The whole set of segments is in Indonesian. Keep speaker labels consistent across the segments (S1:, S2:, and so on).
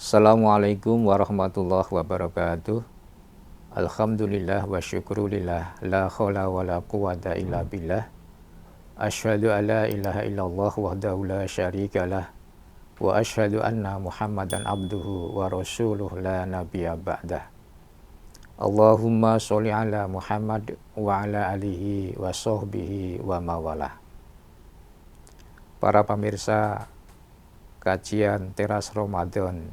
S1: Assalamualaikum warahmatullahi wabarakatuh. Alhamdulillah wa syukurillah. La khawla wa la quwata illa billah. Asyhadu an la ilaha illallah wahdahu la syarikalah. Wa asyhadu anna Muhammadan abduhu wa rasuluh la nabiyya ba'dah. Allahumma sholli ala Muhammad wa ala alihi wa sahbihi wa mawalah. Para pemirsa kajian Teras Ramadan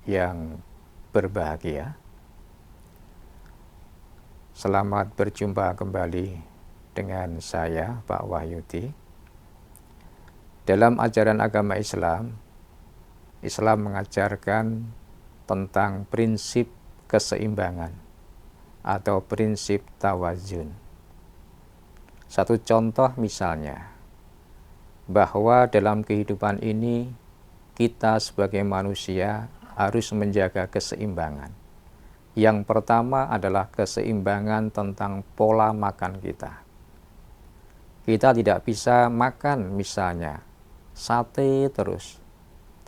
S1: yang berbahagia, selamat berjumpa kembali dengan saya, Pak Wahyudi. Dalam ajaran agama Islam, Islam mengajarkan tentang prinsip keseimbangan atau prinsip tawazun. Satu contoh misalnya, bahwa dalam kehidupan ini kita sebagai manusia harus menjaga keseimbangan. Yang pertama adalah keseimbangan tentang pola makan kita. Kita tidak bisa makan misalnya sate terus,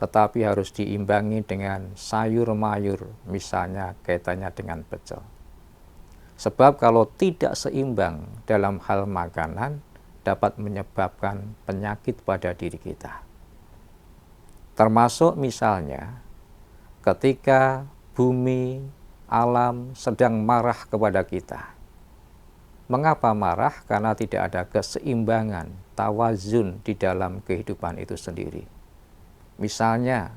S1: tetapi harus diimbangi dengan sayur mayur, misalnya kaitannya dengan pecel. Sebab kalau tidak seimbang dalam hal makanan, dapat menyebabkan penyakit pada diri kita. Termasuk misalnya ketika bumi, alam sedang marah kepada kita. Mengapa marah? Karena tidak ada keseimbangan, tawazun di dalam kehidupan itu sendiri. Misalnya,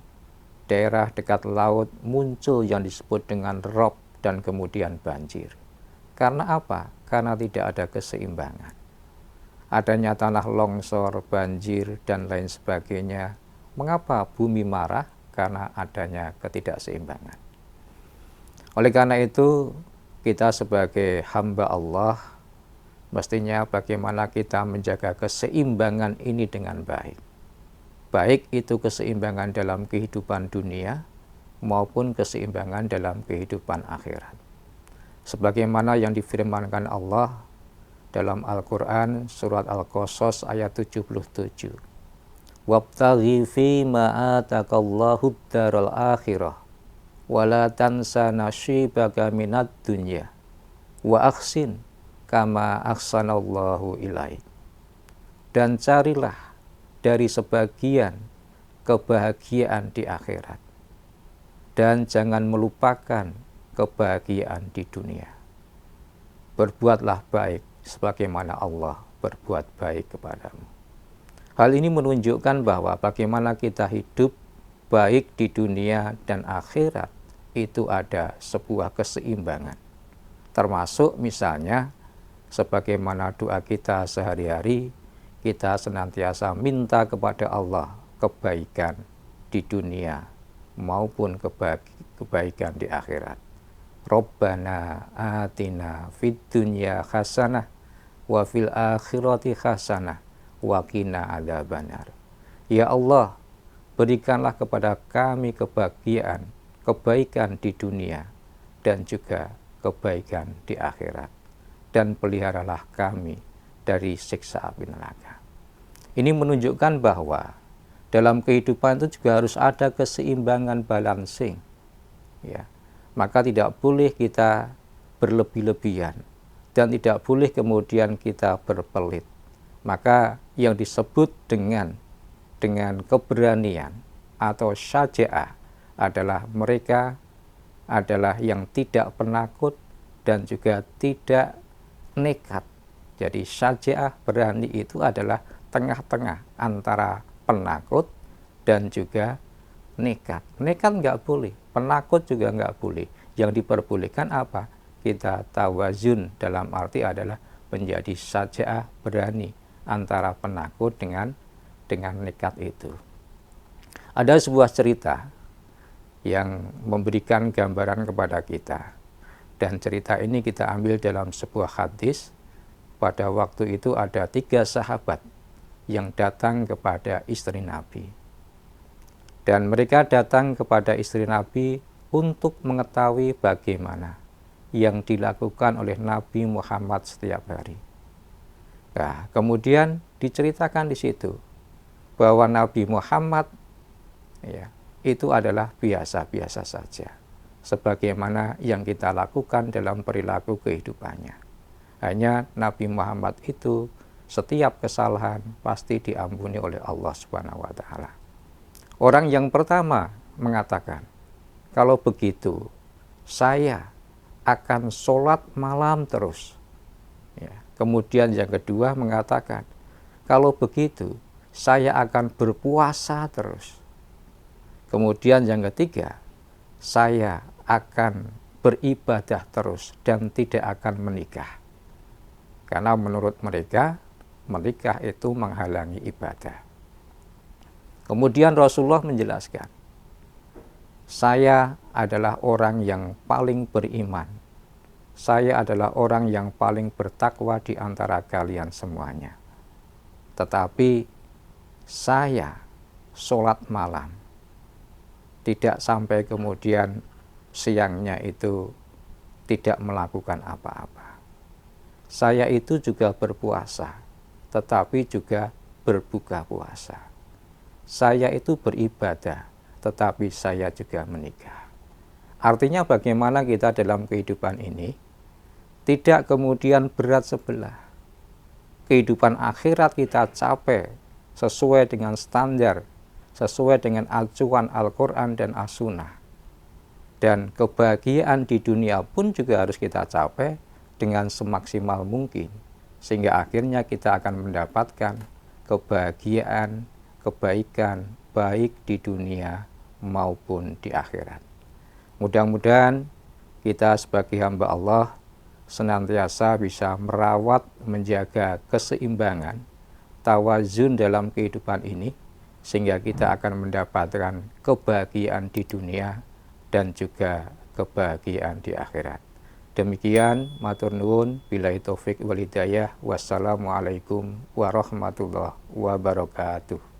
S1: daerah dekat laut muncul yang disebut dengan rob dan kemudian banjir. Karena apa? Karena tidak ada keseimbangan. Adanya tanah longsor, banjir, dan lain sebagainya. Mengapa bumi marah? Karena adanya ketidakseimbangan. Oleh karena itu, kita sebagai hamba Allah, mestinya bagaimana kita menjaga keseimbangan ini dengan baik. Baik itu keseimbangan dalam kehidupan dunia, maupun keseimbangan dalam kehidupan akhirat. Sebagaimana yang difirmankan Allah dalam Al-Quran surat Al-Qasas ayat 77. Wabtaghi fima ataqallahu daral akhirah wa la tansa nasibaka minad dunya wa ahsin kama ahsanallahu ilaik. Dan carilah dari sebagian kebahagiaan di akhirat, dan jangan melupakan kebahagiaan di dunia. Berbuatlah baik sebagaimana Allah berbuat baik kepadamu. Hal ini menunjukkan bahwa bagaimana kita hidup baik di dunia dan akhirat itu ada sebuah keseimbangan. Termasuk misalnya sebagaimana doa kita sehari-hari, kita senantiasa minta kepada Allah kebaikan di dunia maupun kebaikan di akhirat. Rabbana atina fid dunya hasanah wa fil akhirati hasanah wa qina adzabannar. Ya Allah, berikanlah kepada kami kebahagiaan, kebaikan di dunia dan juga kebaikan di akhirat, dan peliharalah kami dari siksa api neraka. Ini menunjukkan bahwa dalam kehidupan itu juga harus ada keseimbangan, balancing, ya. Maka tidak boleh kita berlebih-lebihan dan tidak boleh kemudian kita berpelit. Maka yang disebut dengan keberanian atau syaja'ah adalah mereka adalah yang tidak penakut dan juga tidak nekat. Jadi syaja'ah, berani itu adalah tengah-tengah antara penakut dan juga nekat. Nekat nggak boleh, penakut juga nggak boleh. Yang diperbolehkan apa? Kita tawazun, dalam arti adalah menjadi syaja'ah, berani antara penakut dengan nekat itu. Ada sebuah cerita yang memberikan gambaran kepada kita, dan cerita ini kita ambil dalam sebuah hadis. Pada waktu itu ada 3 sahabat yang datang kepada istri Nabi, dan mereka datang kepada istri Nabi untuk mengetahui bagaimana yang dilakukan oleh Nabi Muhammad setiap hari. Nah, kemudian diceritakan di situ bahwa Nabi Muhammad, ya, itu adalah biasa-biasa saja, sebagaimana yang kita lakukan dalam perilaku kehidupannya. Hanya Nabi Muhammad itu setiap kesalahan pasti diampuni oleh Allah Subhanahu wa Ta'ala. Orang yang pertama mengatakan, kalau begitu saya akan sholat malam terus. Ya. Kemudian yang kedua mengatakan, kalau begitu saya akan berpuasa terus. Kemudian yang ketiga, saya akan beribadah terus dan tidak akan menikah. Karena menurut mereka, menikah itu menghalangi ibadah. Kemudian Rasulullah menjelaskan, saya adalah orang yang paling beriman. Saya adalah orang yang paling bertakwa di antara kalian semuanya. Tetapi saya sholat malam. Tidak sampai kemudian siangnya itu tidak melakukan apa-apa. Saya itu juga berpuasa, tetapi juga berbuka puasa. Saya itu beribadah, tetapi saya juga menikah. Artinya bagaimana kita dalam kehidupan ini tidak kemudian berat sebelah. Kehidupan akhirat kita capai sesuai dengan standar, sesuai dengan acuan Al-Quran dan As-Sunnah. Dan kebahagiaan di dunia pun juga harus kita capai dengan semaksimal mungkin, sehingga akhirnya kita akan mendapatkan kebahagiaan, kebaikan, baik di dunia maupun di akhirat. Mudah-mudahan kita sebagai hamba Allah senantiasa bisa merawat, menjaga keseimbangan, tawazun dalam kehidupan ini, sehingga kita akan mendapatkan kebahagiaan di dunia dan juga kebahagiaan di akhirat. Demikian, matur nuwun, billahi taufik wal hidayah. Wassalamualaikum warahmatullahi wabarakatuh.